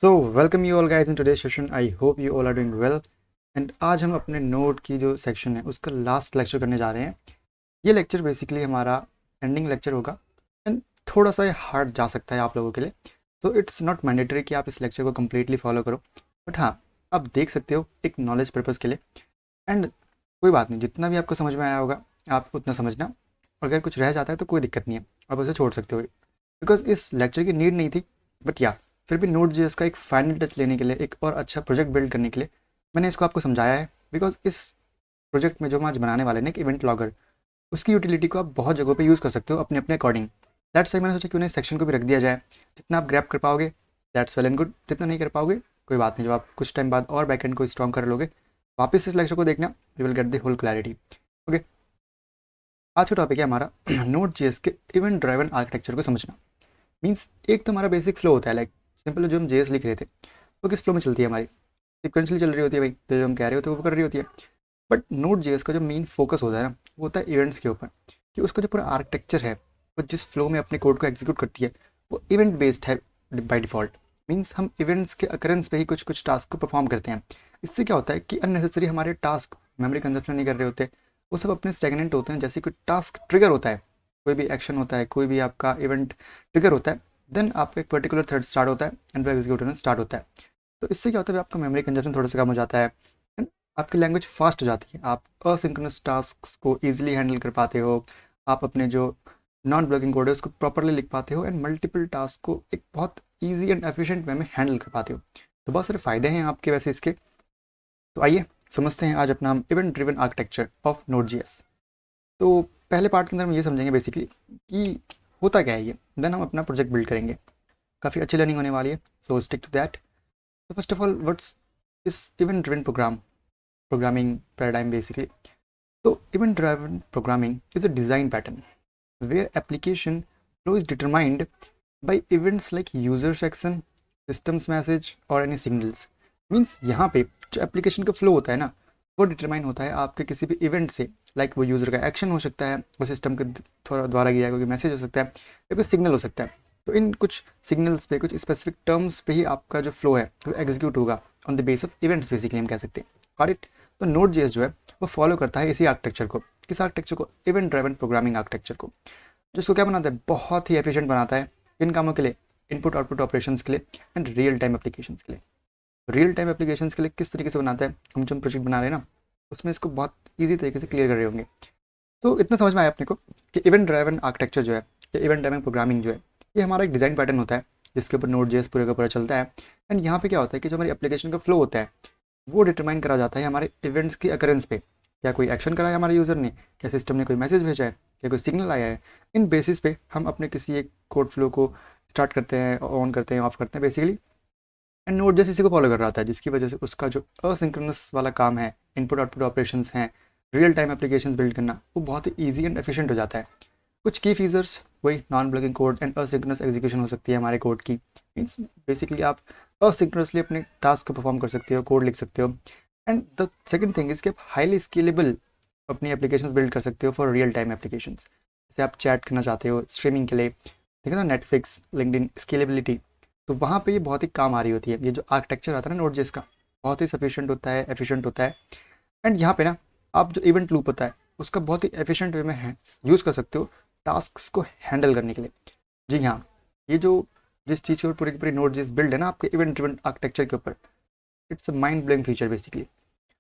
So welcome you all guys in today's session. I hope you all are doing well. And आज हम अपने note की जो section है उसका लास्ट लेक्चर करने जा रहे हैं। ये लेक्चर बेसिकली हमारा एंडिंग लेक्चर होगा एंड थोड़ा सा हार्ड जा सकता है आप लोगों के लिए। तो इट्स नॉट मैंडेटरी कि आप इस लेक्चर को कम्प्लीटली फॉलो करो, बट हाँ, आप देख सकते हो एक नॉलेज पर्पज़ के लिए। एंड कोई बात नहीं, जितना भी आपको समझ में आया होगा आप उतना समझना। अगर कुछ रह जाता है तो कोई दिक्कत नहीं है, आप उसे छोड़ सकते हो, बिकॉज इस लेक्चर की नीड नहीं थी। बट या फिर भी नोट जेएस का एक फाइनल टच लेने के लिए, एक और अच्छा प्रोजेक्ट बिल्ड करने के लिए मैंने इसको आपको समझाया है। बिकॉज इस प्रोजेक्ट में जो हम आज बनाने वाले हैं ना, एक इवेंट लॉगर, उसकी यूटिलिटी को आप बहुत जगहों पे यूज़ कर सकते हो अपने अपने अकॉर्डिंग। दैट्स वाई मैंने सोचा क्यों ना इस सेक्शन को भी रख दिया जाए। जितना आप ग्रैप कर पाओगे दैट्स वेल एंड गुड, जितना नहीं कर पाओगे कोई बात नहीं। जब आप कुछ टाइम बाद और बैकएंड को स्ट्रॉन्ग कर लोगे, वापस इस लेक्चर को देखना, you will get the whole clarity. Okay, आज का टॉपिक है हमारा नोट जेएस के इवेंट ड्राइवन आर्किटेक्चर को समझना। मीन्स एक तो हमारा बेसिक फ्लो होता है, लाइक सिंपल जो हम जेएस लिख रहे थे वो किस फ्लो में चलती है हमारी, सिक्वेंशियली चल रही होती है भाई, तो जो हम कह रहे होते हैं वो कर रही होती है। बट नोट जेएस का जो मेन फोकस होता है ना, वो होता है इवेंट्स के ऊपर, कि उसका जो पूरा आर्किटेक्चर है वो जिस फ्लो में अपने कोड को एग्जीक्यूट करती है वो इवेंट बेस्ड है बाय डिफ़ॉल्ट। मीन्स हम इवेंट्स के अकरेंस पे ही कुछ कुछ टास्क को परफॉर्म करते हैं। इससे क्या होता है कि अननेसेसरी हमारे टास्क मेमोरी कंजप्शन नहीं कर रहे होते, वो सब अपने स्टेगनेंट होते हैं। जैसे कोई टास्क ट्रिगर होता है, कोई भी एक्शन होता है, कोई भी आपका इवेंट ट्रिगर होता है, देन आपका एक पर्टिकुलर थ्रेड स्टार्ट होता है एंड वो एग्जीक्यूट होना स्टार्ट होता है। तो इससे क्या होता है, आपका मेमोरी कंजप्शन थोड़ा सा कम हो जाता है एंड आपकी लैंग्वेज फास्ट हो जाती है। आप असिंक्रोनस टास्क को ईजिली हैंडल कर पाते हो, आप अपने जो नॉन ब्लॉकिंग कोड है उसको प्रॉपरली लिख पाते हो एंड मल्टीपल टास्क को एक बहुत ईजी एंड एफिशिएंट वे में हैंडल कर पाते हो। तो बहुत सारे फ़ायदे हैं आपके वैसे इसके। तो आइए समझते हैं आज अपना event driven architecture of node GS. तो पहले पार्ट के अंदर हम ये समझेंगे बेसिकली कि होता क्या है ये, देन हम अपना प्रोजेक्ट बिल्ड करेंगे। काफ़ी अच्छी लर्निंग होने वाली है, सो स्टिक टू दैट। तो first of all, what's is event driven programming paradigm basically. तो event driven programming is a design pattern where application flow is determined by events like users action, systems message और any signals। Means यहाँ पे जो application का flow होता है ना, वो डिटरमाइन होता है आपके किसी भी इवेंट से। लाइक वो यूज़र का एक्शन हो सकता है, वो सिस्टम के थोड़ा द्वारा किया गया कोई मैसेज हो सकता है, या कोई सिग्नल हो सकता है। तो इन कुछ सिग्नल्स पे, कुछ स्पेसिफिक टर्म्स पे ही आपका जो फ्लो है वो एग्जीक्यूट होगा on the base of events, basically हम कह सकते हैं। Got it. तो नोड जेएस जो है वो फॉलो करता है इसी आर्किटेक्चर को। किस आर्किटेक्चर को? इवेंट ड्राइवन प्रोग्रामिंग आर्किटेक्चर को। जिसको क्या बनाता है, बहुत ही एफिशिएंट बनाता है इन कामों के लिए, इनपुट आउटपुट ऑपरेशंस के लिए एंड रियल टाइम एप्लीकेशंस के लिए। रियल टाइम एप्लीकेशंस के लिए किस तरीके से बनाता है, हम जो प्रोजेक्ट बना रहे हैं ना उसमें इसको बहुत ईजी तरीके से क्लियर कर रहे होंगे। तो इतना समझ में आया अपने को कि इवेंट ड्राइवन आर्किटेक्चर जो है, या इवेंट ड्राइवन प्रोग्रामिंग जो है, ये हमारा एक डिज़ाइन पैटर्न होता है जिसके ऊपर नोड जेएस पूरे का पूरा चलता है। एंड यहाँ पे क्या होता है कि जो हमारी एप्लीकेशन का फ्लो होता है वो डिटरमाइन करा जाता है हमारे इवेंट्स की अकरेंस पे। क्या कोई एक्शन करा है हमारे यूज़र ने, क्या सिस्टम ने कोई मैसेज भेजा है, या कोई सिग्नल आया है। इन बेसिस पे हम अपने किसी एक कोड फ्लो को स्टार्ट करते हैं, ऑन करते हैं, ऑफ करते हैं बेसिकली। एंड नोड जैसे इसी को फॉलो कर रहा होता है, जिसकी वजह से उसका जो असिंक्रोनस वाला काम है, इनपुट आउटपुट ऑपरेशंस हैं, रियल टाइम एप्लीकेशंस बिल्ड करना, वो बहुत ही ईजी एंड एफिशिएंट हो जाता है। कुछ की फीचर्स वही non blocking code and asynchronous execution हो सकती है हमारे कोड की। मीन्स बेसिकली आप असिंक्रोनसली अपने टास्क को परफॉर्म कर सकते हो, कोड लिख सकते हो। And the second thing is कि आप हाईली स्केलेबल अपनी एप्लीकेशंस बिल्ड कर सकते हो फॉर रियल टाइम एप्लीकेशंस। जैसे आप चैट करना चाहते हो स्ट्रीमिंग के लिए, ठीक है ना, नेटफ्लिक्स, लिंक्डइन, स्केलेबिलिटी, तो वहाँ पे ये बहुत ही काम आ रही होती है। ये जो आर्किटेक्चर आता है ना नोड जेएस का, बहुत ही सफिशिएंट होता है, एफिशिएंट होता है। एंड यहाँ पे ना आप जो इवेंट लूप होता है उसका बहुत ही एफिशिएंट वे में है यूज़ कर सकते हो टास्क को हैंडल करने के लिए। जी हाँ, ये जो जिस चीज़ के ऊपर पूरी की पूरी नोड जेएस बिल्ड है ना आपके इवेंट ड्रिवन आर्किटेक्चर के ऊपर, it's a mind blowing feature basically.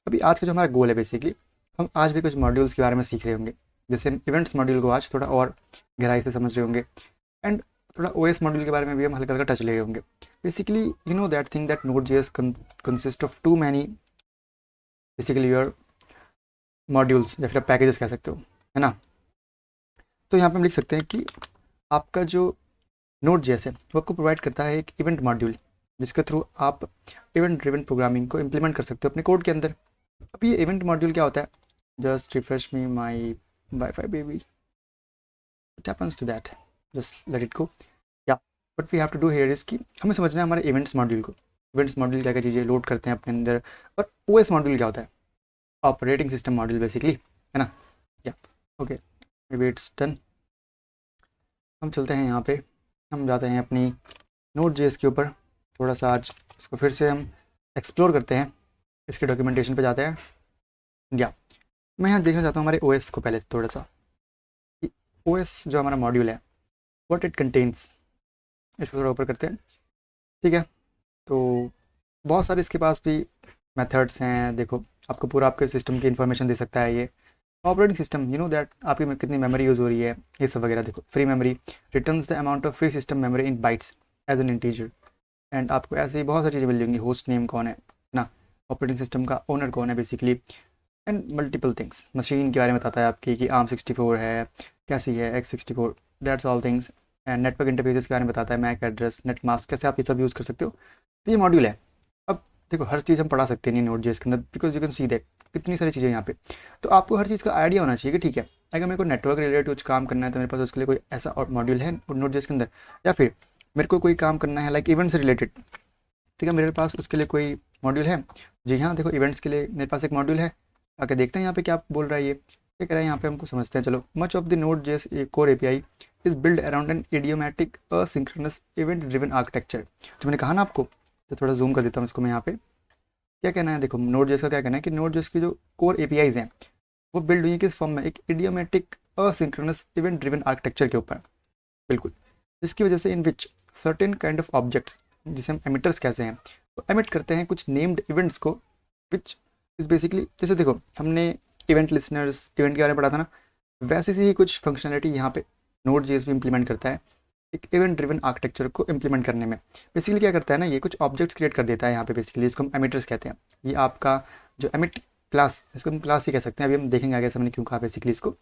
अभी आज का जो हमारा गोल है बेसिकली, हम आज भी कुछ मॉड्यूल्स के बारे में सीख रहे होंगे। जैसे हम इवेंट्स मॉड्यूल को आज थोड़ा और गहराई से समझ रहे होंगे एंड थोड़ा ओएस मॉड्यूल के बारे में भी हम हल्का हल्का टच ले रहे होंगे। Basically you know that thing that Node JS consist of too many basically your modules, या फिर आप पैकेजेस कह सकते हो, है ना। तो यहाँ पे हम लिख सकते हैं कि आपका जो नोड जेएस है वो आपको प्रोवाइड करता है एक इवेंट मॉड्यूल, जिसके थ्रू आप इवेंट ड्रिवन प्रोग्रामिंग को इम्प्लीमेंट कर सकते हो अपने कोड के अंदर। अब ये इवेंट मॉड्यूल क्या होता है, just refresh me my wifi baby, what happens to that, just let it go. या what we have to do here is कि हमें समझना है हमारे इवेंट्स मॉड्यूल को। इवेंट्स मॉड्यूल क्या क्या चीज़ें लोड करते हैं अपने अंदर, और ओएस मॉड्यूल क्या होता है, ऑपरेटिंग सिस्टम मॉड्यूल बेसिकली, है ना। या okay, may be it's done. हम चलते हैं यहाँ पे, हम जाते हैं अपनी नोड जेएस के ऊपर, थोड़ा सा आज इसको फिर से हम एक्सप्लोर करते हैं, इसके डॉक्यूमेंटेशन पे जाते हैं। या मैं यहाँ देखना चाहता हूँ हमारे ओएस को पहले थोड़ा सा, कि ओएस जो हमारा मॉड्यूल है व्हाट इट कंटेन्स, इसको थोड़ा ऊपर करते हैं। ठीक है, तो बहुत सारे इसके पास भी मेथड्स हैं। देखो आपको पूरा आपके सिस्टम की इन्फॉर्मेशन दे सकता है ये operating system, you know that आपकी में कितनी मेमोरी यूज़ हो रही है, ये सब वगैरह। देखो free memory returns the amount of free system memory in bytes as an integer. And आपको ऐसे ही बहुत सारी चीज़ें मिल जाएंगी, होस्ट नेम कौन है ना, ऑपरेटिंग सिस्टम का ओनर कौन है basically, and multiple things. Machine के बारे में बताता है आपकी कि ARM64 है, कैसी है, X64, that's all things. And network interfaces के बारे में बताता है, मैक एड्रेस, नेट मास्क, कैसे आप ये सब यूज़ कर सकते हो। तो ये मॉड्यूल है। अब देखो हर चीज़ हम पढ़ा सकते नहीं नोट जेएस के अंदर, because you can see that कितनी सारी चीज़ें यहाँ पे। तो आपको हर चीज़ का आइडिया होना चाहिए कि ठीक है, अगर मेरे को नेटवर्क रिलेटेड कुछ काम करना है तो मेरे पास उसके लिए कोई ऐसा मॉड्यूल है नोट जेएस के अंदर, या फिर मेरे को कोई काम करना है लाइक इवेंट से रिलेटेड, ठीक है, मेरे पास उसके लिए कोई मॉड्यूल है। जी हाँ, देखो इवेंट्स के लिए मेरे पास एक मॉड्यूल है। आके देखते हैं यहाँ पे क्या बोल रहा है, ये क्या कह रहा है यहाँ पे, हमको समझते हैं। चलो, much of the node JS core API is build around N idiomatic asynchronous event driven architecture. जो मैंने कहा ना आपको, तो थोड़ा जूम कर देता हूँ इसको मैं यहाँ पे। क्या कहना है, देखो नोड जेएस का क्या कहना है कि नोड जेएस की जो कोर एपीआईज हैं वो बिल्ड हुई है किस फॉर्म में, एक idiomatic asynchronous event driven architecture के ऊपर। बिल्कुल, जिसकी वजह से इन विच सर्टेन काइंड ऑफ ऑब्जेक्ट्स, जिसे हम एमिटर्स कहते हैं, तो एमिट करते हैं कुछ नेम्ड इवेंट्स को, विच इज़ बेसिकली, जैसे देखो हमने इवेंट लिसनर्स इवेंट के बारे में पढ़ा था ना, वैसे से ही कुछ फंक्शनलिटी यहाँ पे नोड जेएस भी इंप्लीमेंट करता है एक इवेंट ड्रिवन आर्किटेक्चर को इंप्लीमेंट करने में। बेसिकली क्या करता है ना, ये कुछ ऑब्जेक्ट्स क्रिएट कर देता है यहाँ पे बेसिकली, इसको हम एमिटर्स कहते हैं। ये आपका जो एमिट क्लास, इसको हम क्लास ही कह सकते हैं, अभी हम देखेंगे आगे हमने क्यों कहा बेसिकली इसको।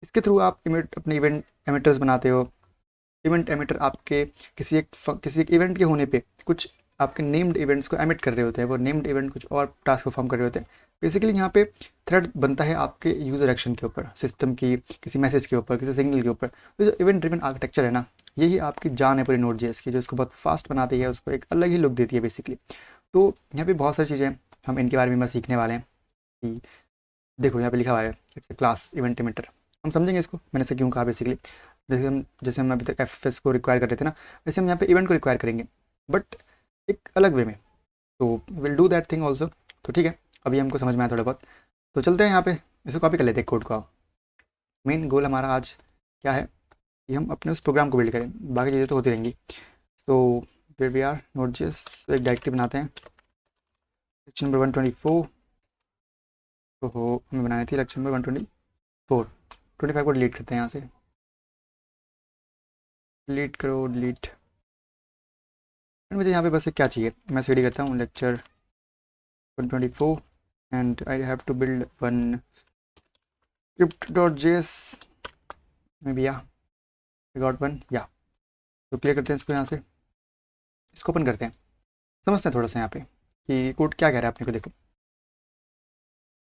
इसके थ्रू आप इमिट अपने इवेंट एमिटर्स बनाते हो। इवेंट एमिटर आपके किसी एक इवेंट के होने पे कुछ आपके नेम्ड इवेंट्स को एमिट कर रहे होते हैं, वो नेम्ड इवेंट कुछ और टास्क परफॉर्म कर रहे होते हैं। बेसिकली यहाँ पे थ्रेड बनता है आपके यूज़र एक्शन के ऊपर, सिस्टम की किसी मैसेज के ऊपर, किसी सिग्नल के ऊपर। तो जो इवेंट ड्रिवन आर्किटेक्चर है ना, यही आपकी जान है पूरी नोड जेएस की, जो इसको बहुत फास्ट बनाती है, उसको एक अलग ही लुक देती है बेसिकली। तो यहाँ पे बहुत सारी चीज़ें हम इनके बारे में बस सीखने वाले हैं कि देखो यहाँ पे लिखा हुआ है it's a class event emitter. हम समझेंगे इसको, मैंने से क्यों कहा बेसिकली। जैसे हम अभी तक एफ को रिक्वायर कर रहे थे ना, वैसे हम यहाँ पे इवेंट को रिक्वायर करेंगे, बट एक अलग वे में। तो will do that thing also. तो ठीक है, अभी हमको समझ में आया थोड़ा बहुत, तो चलते हैं यहाँ पे, इसको कॉपी कर लेते हैं कोड को। मेन गोल हमारा आज क्या है कि हम अपने उस प्रोग्राम को बिल्ड करें, बाकी चीज़ें तो होती रहेंगी। सो फिर वी आर नोट जेएस, एक डायरेक्टरी बनाते हैं, लेक्चर नंबर 124। तो हमें बनानी थी लेक्चर नंबर 124। 25 को डिलीट करते हैं यहाँ से, डिलीट करो, डिलीट। मुझे यहाँ पे बस एक क्या चाहिए, मैं सीडी करता हूँ lecture 124 and I have to build one script.js में भी, या गॉट वन, या तो क्लियर करते हैं इसको यहाँ से, इसको ओपन करते हैं, समझते हैं थोड़ा सा यहाँ पे कि कोड क्या कह रहा है अपने को। देखो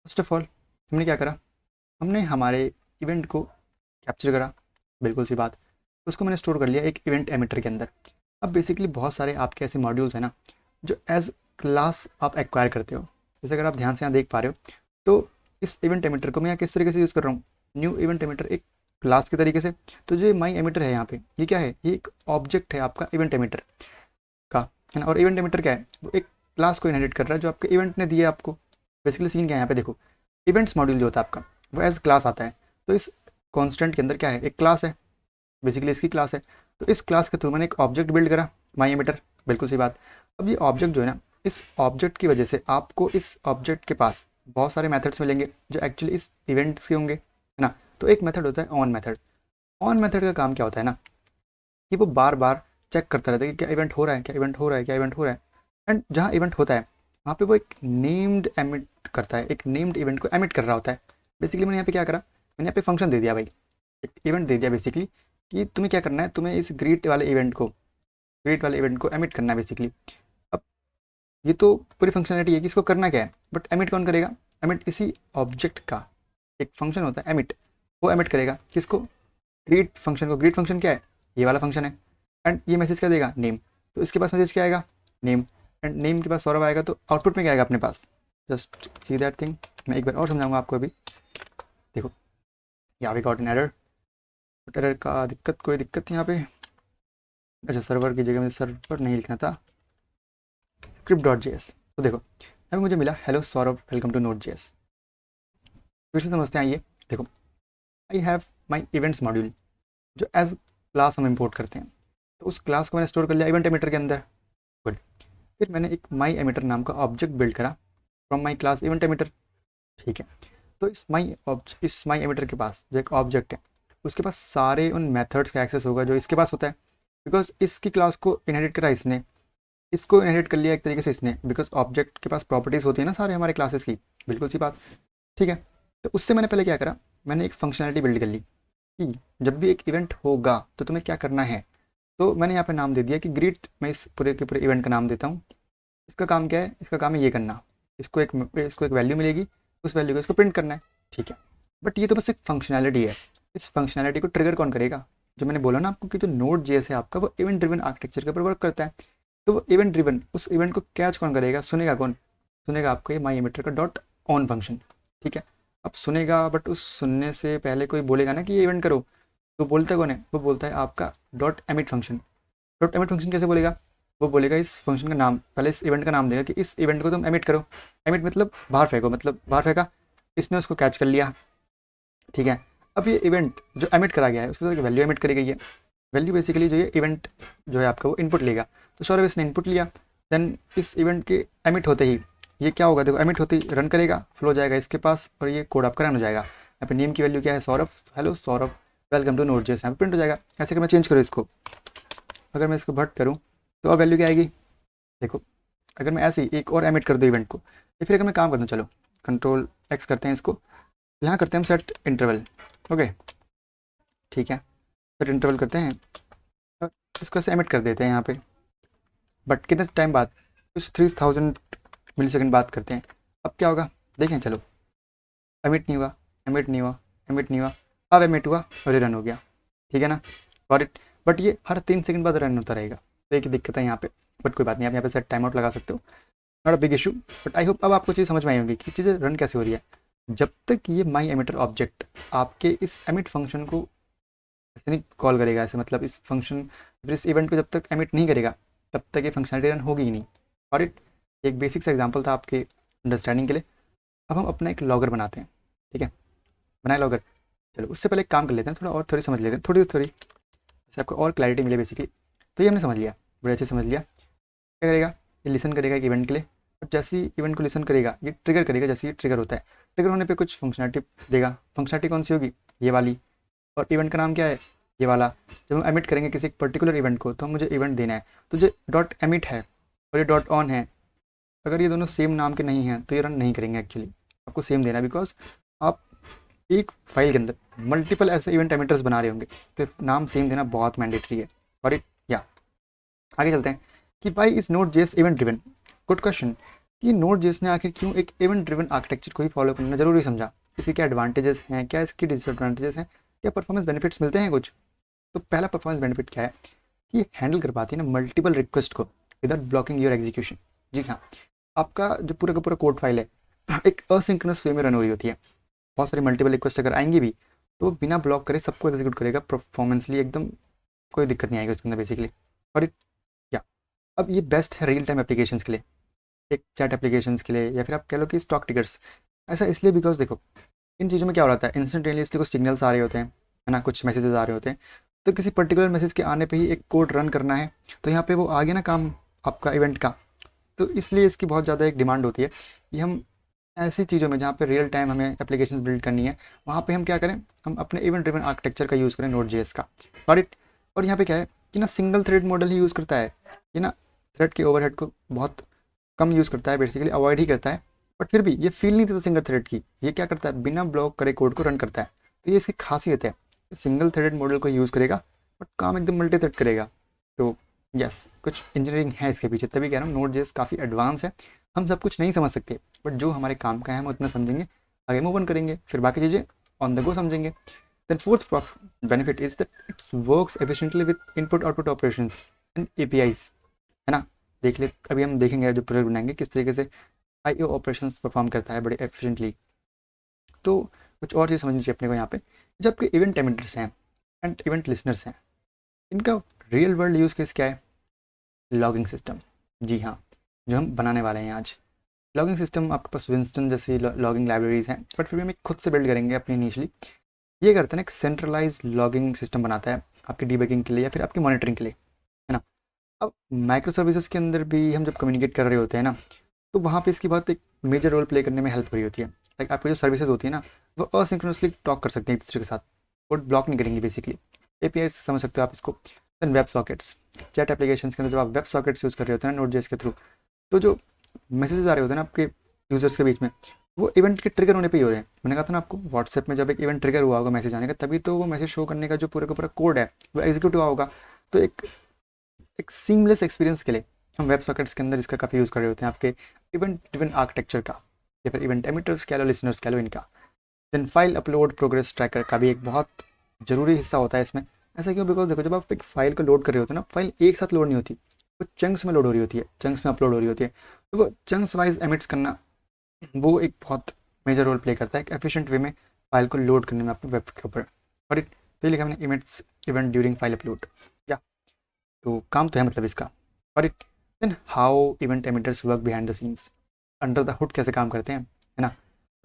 फर्स्ट ऑफ ऑल हमने क्या करा, हमने हमारे इवेंट को कैप्चर करा, बिल्कुल सी बात, उसको मैंने स्टोर कर लिया एक इवेंट एमिटर के अंदर। अब बेसिकली बहुत सारे आपके ऐसे मॉड्यूल्स हैं ना जो एज क्लास आप एक्वायर करते हो। जैसे अगर आप ध्यान से यहाँ देख पा रहे हो, तो इस इवेंट एमिटर को मैं यहाँ किस तरीके से यूज़ कर रहा हूँ, न्यू इवेंट एमिटर एक क्लास के तरीके से। तो जो माई एमिटर है यहाँ पे, ये क्या है, ये एक ऑब्जेक्ट है आपका इवेंट एमिटर का, है ना। और इवेंट एमिटर क्या है, वो एक क्लास को इनहेरिट कर रहा है जो आपके इवेंट ने दिया आपको। बेसिकली सीन क्या है यहाँ पे, देखो इवेंट्स मॉड्यूल जो होता है आपका वो एज क्लास आता है। तो इस कॉन्स्टेंट के अंदर क्या है, एक क्लास है, बेसिकली इसकी क्लास है। तो इस क्लास के थ्रू मैंने एक ऑब्जेक्ट बिल्ड करा, माई एमिटर, बिल्कुल सी बात। अब ये ऑब्जेक्ट जो है ना, इस ऑब्जेक्ट की वजह से आपको इस ऑब्जेक्ट के पास बहुत सारे मेथड्स मिलेंगे जो एक्चुअली इस इवेंट्स के होंगे, है ना। तो एक मेथड होता है ऑन मेथड। ऑन मेथड का काम क्या होता है ना, कि वो बार बार चेक करता रहता है कि क्या इवेंट हो रहा है, क्या इवेंट हो रहा है, क्या इवेंट हो रहा है। एंड जहाँ इवेंट होता है वहाँ पे वो एक नेम्ड एमिट करता है, एक नेम्ड इवेंट को एमिट कर रहा होता है। बेसिकली मैंने यहाँ पे क्या करा, मैंने यहाँ पे फंक्शन दे दिया भाई, एक इवेंट दे दिया बेसिकली, कि तुम्हें क्या करना है, तुम्हें इस ग्रीट वाले इवेंट को एमिट करना है बेसिकली। अब ये तो पूरी फंक्शनलिटी है कि इसको करना क्या है, बट एमिट कौन करेगा, एमिट इसी ऑब्जेक्ट का एक फंक्शन होता है एमिट, वो एमिट करेगा किसको, ग्रीट फंक्शन को। ग्रीट फंक्शन क्या है, ये वाला फंक्शन है। एंड ये मैसेज क्या देगा, नेम। तो इसके पास मैसेज क्या आएगा, नेम। एंड नेम के पास सौरभ आएगा, तो आउटपुट में क्या आएगा अपने पास, जस्ट सी दैट थिंग। मैं एक बार और समझाऊंगा आपको अभी। देखो यहाँ we got an error, but error का कोई दिक्कत यहाँ पे, अच्छा सर्वर की जगह में सर्वर नहीं लिखना था, script.js। तो देखो अभी मुझे मिला hello Saurabh welcome to Node.js। फिर से समझते हैं, आइए देखो I have my events module जो एज क्लास हम इंपोर्ट करते हैं। तो उस क्लास को मैंने स्टोर कर लिया इवेंट एमिटर के अंदर। गुड। फिर मैंने एक माई एमिटर नाम का ऑब्जेक्ट बिल्ड करा from my class event emitter. ठीक है, तो इस माई एमिटर के पास जो एक ऑब्जेक्ट है उसके पास सारे उन मेथड्स का एक्सेस होगा जो इसके पास होता है, बिकॉज इसकी क्लास को इनहेरिट करा इसने, इसको इनहेरिट कर लिया एक तरीके से इसने, बिकॉज ऑब्जेक्ट के पास प्रॉपर्टीज़ होती है ना सारे हमारे क्लासेस की। बिल्कुल सी बात। ठीक है, तो उससे मैंने पहले क्या करा, मैंने एक फंक्शनैलिटी बिल्ड कर ली कि जब भी एक इवेंट होगा तो तुम्हें क्या करना है। तो मैंने यहाँ पे नाम दे दिया कि ग्रीट, मैं इस पूरे के पूरे इवेंट का नाम देता हूँ। इसका काम क्या है, इसका काम है ये करना, इसको एक वैल्यू मिलेगी, उस वैल्यू को इसको प्रिंट करना है। ठीक है, बट ये तो बस एक फंक्शनैलिटी है। इस फंक्शनैलिटी को ट्रिगर कौन करेगा, जो मैंने बोला ना आपको कि जो Node.js है आपका वो इवेंट ड्रिवन आर्किटेक्चर के ऊपर वर्क करता है। तो वो इवेंट ड्रिवन, उस इवेंट को कैच कौन करेगा, सुनेगा कौन, सुनेगा आपका ये माई एमिटर का डॉट ऑन फंक्शन। ठीक है, अब सुनेगा, बट उस सुनने से पहले कोई बोलेगा ना कि ये इवेंट करो, तो बोलता कौन है, वो बोलता है आपका dot emit function. Dot emit function कैसे बोलेगा, वो बोलेगा इस फंक्शन का नाम, पहले इस इवेंट का नाम देगा कि इस इवेंट को तुम एमिट करो। एमिट मतलब बाहर फेंको, मतलब बाहर फेंका, इसने उसको कैच कर लिया। ठीक है, अब ये इवेंट जो एमिट करा गया है उसके साथ वैल्यू एमिट करी गई है। वैल्यू बेसिकली जो ये इवेंट जो है आपका वो इनपुट लेगा। तो सौरभ इसने इनपुट लिया, देन इस इवेंट के एमिट होते ही ये क्या होगा, देखो एमिट होते ही रन करेगा, फ्लो जाएगा इसके पास और ये कोड आपका रन हो जाएगा। यहाँ पे नेम की वैल्यू क्या है, Saurabh, hello Saurabh welcome to Node.js, यहाँ पे प्रिंट हो जाएगा। ऐसे कि मैं चेंज करूँ इसको, अगर मैं इसको भट करूँ तो अब वैल्यू क्या आएगी, देखो अगर मैं ऐसे ही एक और एमिट कर दूँ इवेंट को, या फिर अगर मैं काम कर दूँ, चलो कंट्रोल एक्स करते हैं इसको, यहाँ करते हैं हम सेट इंटरवल। ओके ठीक है, सेट इंटरवल करते हैं और इसको ऐसे एमिट कर देते हैं यहाँ पे, बट कितने टाइम बाद, कुछ 3000 मिली सेकेंड बात करते हैं। अब क्या होगा देखें, चलो एमिट नहीं हुआ, एमिट नहीं हुआ, एमिट नहीं हुआ, अब एमिट हुआ और ये रन हो गया। ठीक है ना, और इट, बट ये हर 3 सेकंड बाद रन होता रहेगा, तो एक दिक्कत है यहाँ पे, बट कोई बात नहीं, आप यहाँ पे सेट टाइम आउट लगा सकते हो, not a big issue. But I hope अब आपको चीज़ समझ में आई होगी कि चीज़ें रन कैसे हो रही है। जब तक ये माई एमिटर ऑब्जेक्ट आपके इस एमिट फंक्शन को ऐसे नहीं कॉल करेगा, ऐसे मतलब इस फंक्शन फिर इस इवेंट को जब तक एमिट नहीं करेगा तब तक ये फंक्शनलिटी रन होगी ही नहीं। और इट एक बेसिक सा एग्जांपल था आपके अंडरस्टैंडिंग के लिए। अब हम अपना एक लॉगर बनाते हैं। ठीक है, बनाए लॉगर, चलो उससे पहले एक काम कर लेते हैं, थोड़ा और थोड़ी समझ लेते हैं, थोड़ी थोड़ी जैसे आपको और क्लैरिटी मिले बेसिकली। तो ये हमने समझ लिया, बड़े अच्छे समझ लिया। क्या करेगा, ये लिसन करेगा एक इवेंट के लिए, और जैसे ही इवेंट को लिसन करेगा ये ट्रिगर करेगा, जैसे ही ट्रिगर होता है ट्रिगर होने पे कुछ फंक्शनलिटी देगा। फंक्शनलिटी कौन सी होगी, ये वाली, और इवेंट का नाम क्या है, ये वाला। जब हम एमिट करेंगे किसी एक पर्टिकुलर इवेंट को तो मुझे इवेंट देना है, तो जो डॉट एमिट है और ये डॉट ऑन है, अगर ये दोनों सेम नाम के नहीं हैं तो ये रन नहीं करेंगे। एक्चुअली आपको सेम देना है, बिकॉज आप एक फाइल के अंदर मल्टीपल ऐसे इवेंट एमिटर्स बना रहे होंगे, तो नाम सेम देना बहुत मैंडेटरी है। और इट या आगे चलते हैं कि भाई इस Node.js event driven, good question, कि Node.js ने आखिर क्यों एक इवेंट ड्रिवन आर्किटेक्चर को ही फॉलो करना जरूरी समझा, इसके क्या एडवांटेजेस हैं, क्या इसकी डिसएडवांटेजेस हैं, क्या परफॉर्मेंस बेनिफिट्स मिलते हैं कुछ। तो पहला परफॉर्मेंस बेनिफिट क्या है कि ये हैंडल कर पाती है ना मल्टीपल रिक्वेस्ट को विदाउट ब्लॉकिंग योर एग्जीक्यूशन। जी हाँ, आपका जो पूरा का पूरा कोड फाइल है एक असिंक्रोनस वे में रन हो रही होती है, बहुत सारी मल्टीपल रिक्वेस्ट अगर आएंगी भी तो बिना ब्लॉक करे सबको एग्जीक्यूट करेगा परफॉर्मेंसली एकदम, कोई दिक्कत नहीं आएगी उसके अंदर बेसिकली। और या अब ये बेस्ट है रियल टाइम एप्लीकेशंस के लिए, एक चैट एप्लीकेशंस के लिए, या फिर आप कह लो कि स्टॉक टिकर्स। ऐसा इसलिए बिकॉज देखो इन चीज़ों में क्या हो रहा है, इंस्टेंटेनियसली कुछ सिग्नल्स आ रहे होते हैं, है ना, कुछ मैसेजेस आ रहे होते हैं, तो किसी पर्टिकुलर मैसेज के आने पे ही एक कोड रन करना है, तो यहाँ पे वो आ गया ना काम आपका इवेंट का। तो इसलिए इसकी बहुत ज़्यादा एक डिमांड होती है कि हम ऐसी चीज़ों में जहाँ पे रियल टाइम हमें एप्लीकेशन बिल्ड करनी है वहाँ पे हम क्या करें, हम अपने इवेंट ड्रिवन आर्किटेक्चर का यूज़ करें Node.js का। और यहाँ पे क्या है कि ना सिंगल थ्रेड मॉडल ही यूज़ करता है, ये ना थ्रेड के ओवरहेड को बहुत कम यूज़ करता है, बेसिकली अवॉइड ही करता है। बट फिर भी ये फील नहीं देता सिंगल थ्रेड की, ये क्या करता है बिना ब्लॉक करे कोड को रन करता है। तो ये इसकी खासियत है, सिंगल थ्रेडेड मॉडल को यूज़ करेगा बट काम एकदम मल्टी थ्रेड करेगा। तो यस, कुछ इंजीनियरिंग है इसके पीछे, तभी कह रहा हूँ Node.js काफ़ी एडवांस है। हम सब कुछ नहीं समझ सकते, बट जो हमारे काम का है हम उतना समझेंगे, आगे मूव ऑन करेंगे, फिर बाकी चीज़ें ऑन द गो समझेंगे। Then fourth benefit is that it's works efficiently with input output operations and APIs, है ना। देख ले, अभी हम देखेंगे जो प्रोजेक्ट बनाएंगे किस तरीके से आईओ ऑपरेशंस परफॉर्म करता है बड़े एफिशिएंटली। तो कुछ और चीज़ समझनी चाहिए अपने को यहाँ पे, जब आपके इवेंट एमिटर्स हैं एंड इवेंट लिसनर्स हैं, इनका रियल वर्ल्ड यूज़ केस क्या है, लॉगिंग सिस्टम। जी हाँ, जो हम बनाने वाले हैं आज। लॉगिंग सिस्टम आपके पास विंस्टन जैसी लॉगिंग लाइब्रेरीज हैं, बट फिर भी हम एक खुद से बिल्ड करेंगे अपनी इनिशियली। ये करते हैं एक सेंट्रलाइज लॉगिंग सिस्टम बनाता है आपकी डीबगिंग के लिए या फिर आपकी मॉनिटरिंग के लिए, है ना। अब माइक्रो सर्विसेज के अंदर भी हम जब कम्युनिकेट कर रहे होते हैं ना, तो वहाँ पे इसकी बहुत एक मेजर रोल प्ले करने में हेल्प हो रही होती है। लाइक आपकी जो सर्विसेज होती है ना, वो असिंक्रोनसली टॉक कर सकते हैं एक दूसरे के साथ, कोड ब्लॉक नहीं करेंगी बेसिकली। एपीआई समझ सकते हो आप इसको। Then web sockets, chat application के अंदर जब आप वेब सॉकेट्स यूज़ कर रहे होते हैं ना नोड.जेएस के थ्रू, तो जो मैसेजेस आ रहे होते हैं ना आपके यूजर्स के बीच में, वो इवेंट के ट्रिगर होने पे ही हो रहे हैं। मैंने कहा था ना आपको, व्हाट्सएप में जब एक इवेंट ट्रिगर हुआ होगा मैसेज आने का, तभी तो वो मैसेज शो करने का जो पूरा का पूरा कोड है वो एग्जीक्यूट हुआ होगा। तो एक सीमलेस एक्सपीरियंस के लिए हम वेब सॉकेट्स के अंदर इसका काफ़ी यूज़ कर रहे होते हैं, आपके इवेंट ड्रिवन आर्किटेक्चर का, या फिर इवेंट एमिटर्स कह लो, लिसनर्स कह लो, इनका। Then file upload progress tracker का भी एक बहुत ज़रूरी हिस्सा होता है इसमें। ऐसा क्यों? बिकॉज देखो, जब आप एक फाइल को लोड कर रहे होते हैं ना, फाइल एक साथ लोड नहीं होती, वो चंक्स में लोड हो रही होती है, चंक्स में अपलोड हो रही होती है। तो वो चंक्स वाइज एमिट्स करना, वो एक बहुत मेजर रोल प्ले करता है एक एफिशिएंट वे में फाइल को लोड करने में अपने वेब के ऊपर। और तो ये लिखा मैंने, events event during file upload. या तो काम तो है मतलब इसका। और then how event emitters work behind the scenes, under the hood कैसे काम करते हैं, है ना।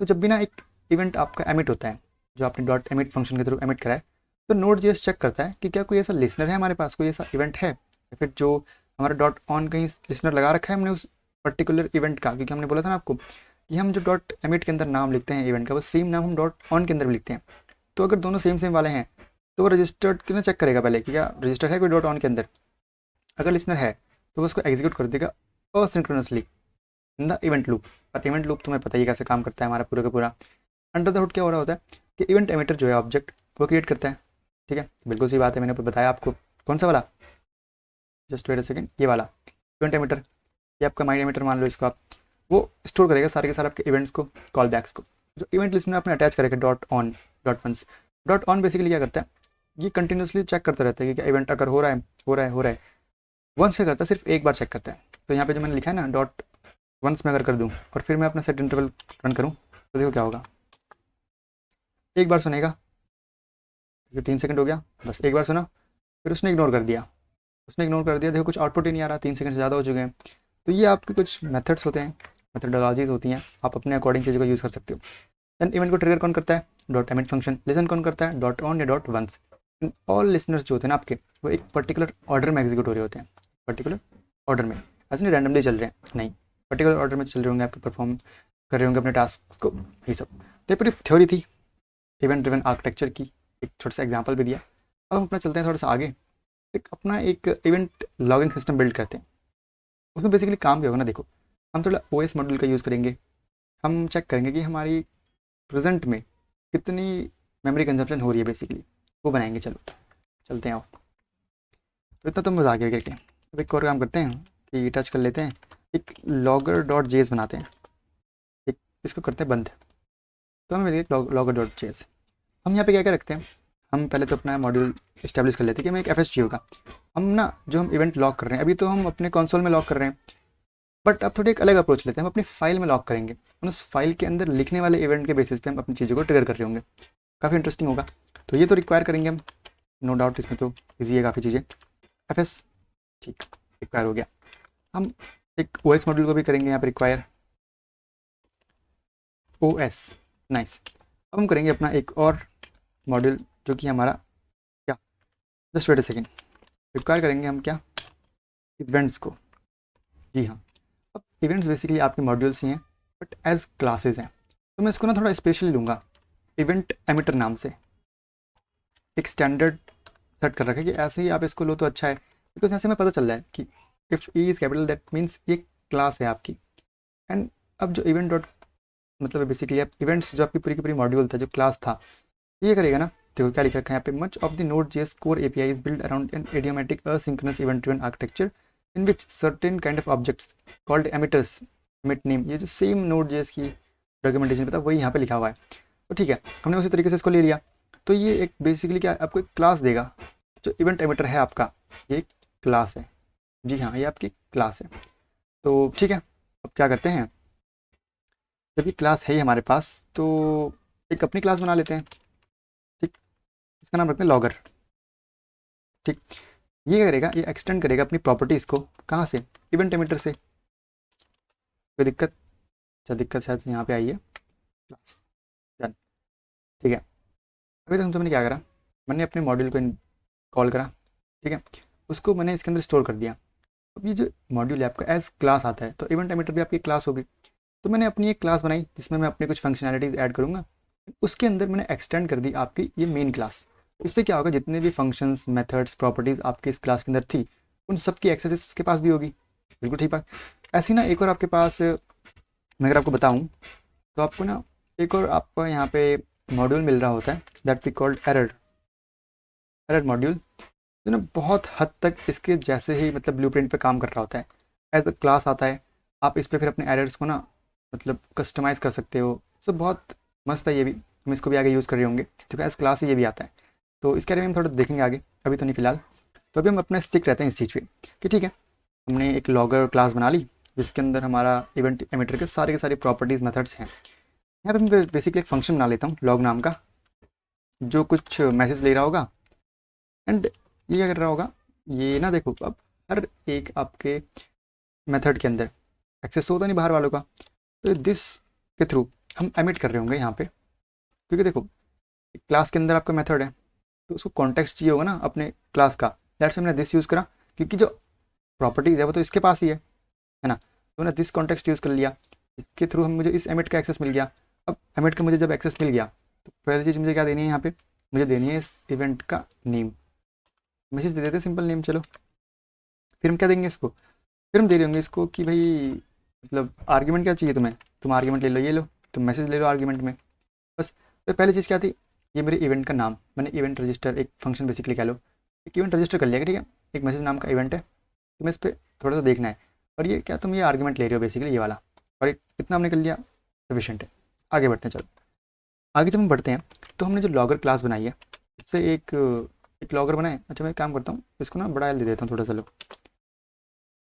तो जब भी ना एक इवेंट आपका एमिट होता है, जो आपने डॉट एमिट फंक्शन के थ्रू एमिट करा है, तो नोड.जेएस चेक करता है कि क्या कोई ऐसा लिसनर है हमारे पास, कोई ऐसा इवेंट है, या फिर जो हमारा डॉट ऑन कहीं लिसनर लगा रखा है हमने उस पर्टिकुलर इवेंट का। क्योंकि हमने बोला था ना आपको कि हम जो डॉट एमिट के अंदर नाम लिखते हैं इवेंट का, वो सेम नाम हम डॉट ऑन के अंदर भी लिखते हैं। तो अगर दोनों सेम सेम वाले हैं, तो वो रजिस्टर्ड क्यों ना चेक करेगा पहले कि क्या रजिस्टर है कोई डॉट ऑन के अंदर। अगर लिसनर है तो वो उसको एग्जीक्यूट कर देगा asynchronously in the event loop. और इवेंट लूप तुम्हें पता ही कैसे काम करता है हमारा पूरा का पूरा। अंडर द हुड क्या हो रहा होता है कि इवेंट एमिटर जो है ऑब्जेक्ट, वो क्रिएट करता है। ठीक है, बिल्कुल सही बात है, मैंने बताया आपको। कौन सा वाला? जस्ट वेट अ सेकंड, ये वाला इवेंट एमिटर, ये आपका माइंड एमिटर मान लो इसको आप। वो स्टोर करेगा सारे के सारे आपके इवेंट्स को, कॉल बैक्स को, जो इवेंट लिस्ट में आपने अटैच करेगा dot on dot once. Dot on basically क्या करता है, ये कंटिन्यूसली चेक करता रहता है कि क्या इवेंट अगर हो रहा है, हो रहा है, हो रहा है। वंस क्या करता है, सिर्फ एक बार चेक करता है। तो यहाँ पे जो मैंने लिखा है ना डॉट वंस में अगर कर दूँ और फिर मैं अपना सेट इंटरवल रन करूँ, तो देखो क्या होगा। एक बार सुनेगा, 3 सेकंड हो गया, बस एक बार सुना, फिर उसने इग्नोर कर दिया। उसने इग्नोर कर दिया, देखो कुछ आउटपुट ही नहीं आ रहा, 3 सेकंड से ज़्यादा हो चुके हैं। तो ये आपके कुछ मेथड्स होते हैं, मेथडोलॉजीज होती हैं, आप अपने अकॉर्डिंग चीज़ों को यूज़ कर सकते हो। देन इवेंट को ट्रिगर कौन करता है? Dot emit function. लिसन कौन करता है? डॉट ऑन या डॉट वंस। ऑल लिसनर्स जो होते हैं ना आपके, वो एक पर्टिकुलर ऑर्डर में एग्जीक्यूट हो रहे होते हैं, पर्टिकुलर ऑर्डर में। ऐसे नहीं रैंडमली चल रहे हैं, नहीं, पर्टिकुलर ऑर्डर में चल रहे होंगे, आपके परफॉर्म कर रहे होंगे अपने टास्क को, ये सब। तो ये पूरी थ्योरी थी इवेंट ड्रिवन आर्किटेक्चर की, एक छोटा सा एग्जाम्पल भी दिया। अब हम अपना चलते हैं थोड़ा सा आगे, एक अपना एक इवेंट लॉगिंग सिस्टम बिल्ड करते हैं। उसमें बेसिकली काम क्या होगा ना, देखो, हम थोड़ा ओएस मॉड्यूल का यूज़ करेंगे। हम चेक करेंगे कि हमारी प्रेजेंट में कितनी मेमोरी कंजप्शन हो रही है बेसिकली, वो बनाएंगे। चलो चलते हैं। आओ, तो इतना तो मजा आ गया करके। अब एक और काम करते हैं कि टच कर लेते हैं, एक लॉगर डॉट जेएस बनाते हैं, एक इसको करते हैं बंद। तो हमें मिलेगा लॉगर डॉट जेएस। हम यहाँ पे क्या क्या रखते हैं, हम पहले तो अपना मॉड्यूल इस्टेब्लिश कर लेते हैं कि हमें एक एफ होगा। हम ना जो हम इवेंट लॉक कर रहे हैं, अभी तो हम अपने कंसोल में लॉक कर रहे हैं, बट अब थोड़ी एक अलग अप्रोच लेते हैं, हम अपनी फाइल में लॉक करेंगे। उस फाइल के अंदर लिखने वाले इवेंट के बेसिस पे हम अपनी चीज़ों को ट्रिगर कर रहे होंगे। काफ़ी इंटरेस्टिंग होगा। तो ये तो रिक्वायर करेंगे हम, नो डाउट, इसमें तो ईजी है काफ़ी चीज़ें। एफ एस, ठीक, रिक्वायर हो गया। हम एक ओ एस मॉड्यूल को भी करेंगे यहाँ पर रिक्वायर, ओ एस, नाइस। अब हम करेंगे अपना एक और मॉड्यूल जो कि हमारा क्या, just wait a second, require करेंगे हम क्या, इवेंट्स को। जी हाँ, अब इवेंट्स बेसिकली आपके मॉड्यूल्स ही हैं, बट एज क्लासेस हैं। तो मैं इसको ना थोड़ा स्पेशली लूँगा, इवेंट एमिटर नाम से एक स्टैंडर्ड सेट कर रखा है कि ऐसे ही आप इसको लो तो अच्छा है। बिकॉज ऐसे में पता चल रहा है कि if E is capital that means ये क्लास है आपकी। एंड अब जो इवेंट डॉट मतलब बेसिकली आप इवेंट्स जो आपकी पूरी की पूरी मॉड्यूल था, जो क्लास था, ये करेगा ना। देखो क्या लिख रखा है यहाँ पे, much of the Node js core API is build around an idiomatic asynchronous event driven architecture in which certain kind of objects called emitters emit name। ये जो सेम नोड.जेएस की डॉक्यूमेंटेशन पे था वही यहाँ पे लिखा हुआ है। तो ठीक है, हमने उसी तरीके से इसको ले लिया। तो ये एक बेसिकली क्या आपको एक क्लास देगा। जो इवेंट एमिटर है आपका, ये एक क्लास है। जी हाँ, ये आपकी क्लास है। तो ठीक है, अब क्या करते हैं, जब ये क्लास है ही हमारे पास, तो एक अपनी क्लास बना लेते हैं। ठीक, इसका नाम रखते हैं लॉगर। ठीक, ये करेगा, ये एक्सटेंड करेगा अपनी प्रॉपर्टीज़ को, कहाँ से, इवेंट एमिटर से। कोई दिक्कत? अच्छा, दिक्कत शायद यहाँ पे आई है। Class done. ठीक है, अभी तक हमने क्या करा, मैंने अपने मॉड्यूल को कॉल करा, ठीक है, उसको मैंने इसके अंदर स्टोर कर दिया। अब ये जो मॉड्यूल है आपका एज क्लास आता है, तो इवेंट एमिटर भी आपकी क्लास होगी। तो मैंने अपनी एक क्लास बनाई जिसमें मैं अपने कुछ फंक्शनैलिटीज ऐड करूँगा, उसके अंदर मैंने एक्सटेंड कर दी आपकी ये मेन क्लास। इससे क्या होगा, जितने भी फंक्शंस, मेथड्स, प्रॉपर्टीज़ आपके इस क्लास के अंदर थी, उन सब की एक्सेस इसके पास भी होगी। बिल्कुल ठीक बात। ऐसी ना एक और आपके पास, मैं अगर आपको बताऊँ तो आपको ना एक और आपको यहाँ पे मॉड्यूल मिल रहा होता है, that we called error. Error module जो ना बहुत हद तक इसके जैसे ही मतलब ब्लूप्रिंट पे काम कर रहा होता है। एज अ क्लास आता है, आप इस पे फिर अपने एरर्स को ना मतलब कस्टमाइज़ कर सकते हो। सब बहुत मस्त है ये भी, हम इसको भी आगे यूज़ कर रहे होंगे, क्योंकि एज क्लास ही ये भी आता है। तो इसके बारे में हम थोड़ा देखेंगे आगे, अभी तो नहीं फिलहाल। तो अभी हम अपना स्टिक रहते हैं इस चीज़ पे कि ठीक है, हमने एक लॉगर क्लास बना ली जिसके अंदर हमारा इवेंट एमिटर के सारे प्रॉपर्टीज़ मेथड्स हैं। यहाँ पे मैं बेसिकली एक फंक्शन बना लेता हूँ लॉग नाम का, जो कुछ मैसेज ले रहा होगा। एंड ये क्या कर रहा होगा, ये ना देखो, अब हर एक आपके मेथड के अंदर एक्सेस होता नहीं बाहर वालों का, तो दिस के थ्रू हम एमिट कर रहे होंगे यहाँ पे। क्योंकि देखो, क्लास के अंदर आपका मेथड है, तो उसको कॉन्टेक्स्ट चाहिए होगा ना अपने क्लास का। दैट्स हमने दिस यूज़ करा, क्योंकि जो प्रॉपर्टीज़ है वो तो इसके पास ही है ना। तो मैंने दिस कॉन्टेक्स्ट यूज़ कर लिया, इसके थ्रू हम मुझे इस एमिट का एक्सेस मिल गया। अब एमिट का मुझे जब एक्सेस मिल गया, तो पहली चीज़ मुझे क्या देनी है यहाँ पे, मुझे देनी है इस इवेंट का नेम। मैसेज दे देते सिंपल नेम, चलो। फिर हम क्या देंगे इसको, फिर हम दे रहे होंगे इसको कि भाई मतलब आर्ग्यूमेंट क्या चाहिए तुम्हें, तुम आर्ग्यूमेंट ले लो, ये लो, तुम मैसेज ले लो आर्ग्यूमेंट में, बस। तो पहली चीज़ क्या थी, ये मेरे इवेंट का नाम, मैंने इवेंट रजिस्टर, एक फंक्शन बेसिकली कह लो, एक इवेंट रजिस्टर कर लिया, ठीक है। एक मैसेज नाम का इवेंट है, तो मैं इस पर थोड़ा सा देखना है। और ये क्या, तुम ये आर्ग्यूमेंट ले रहे हो बेसिकली, ये वाला। और इतना हमने कर लिया, सफिशेंट है। आगे बढ़ते हैं, चलो। आगे जब हम बढ़ते हैं, तो हमने जो लॉगर क्लास बनाई है, इससे एक लॉगर बनाए। अच्छा, मैं एक काम करता हूँ, इसको ना बड़ा एल दे देता हूँ थोड़ा सा, लो।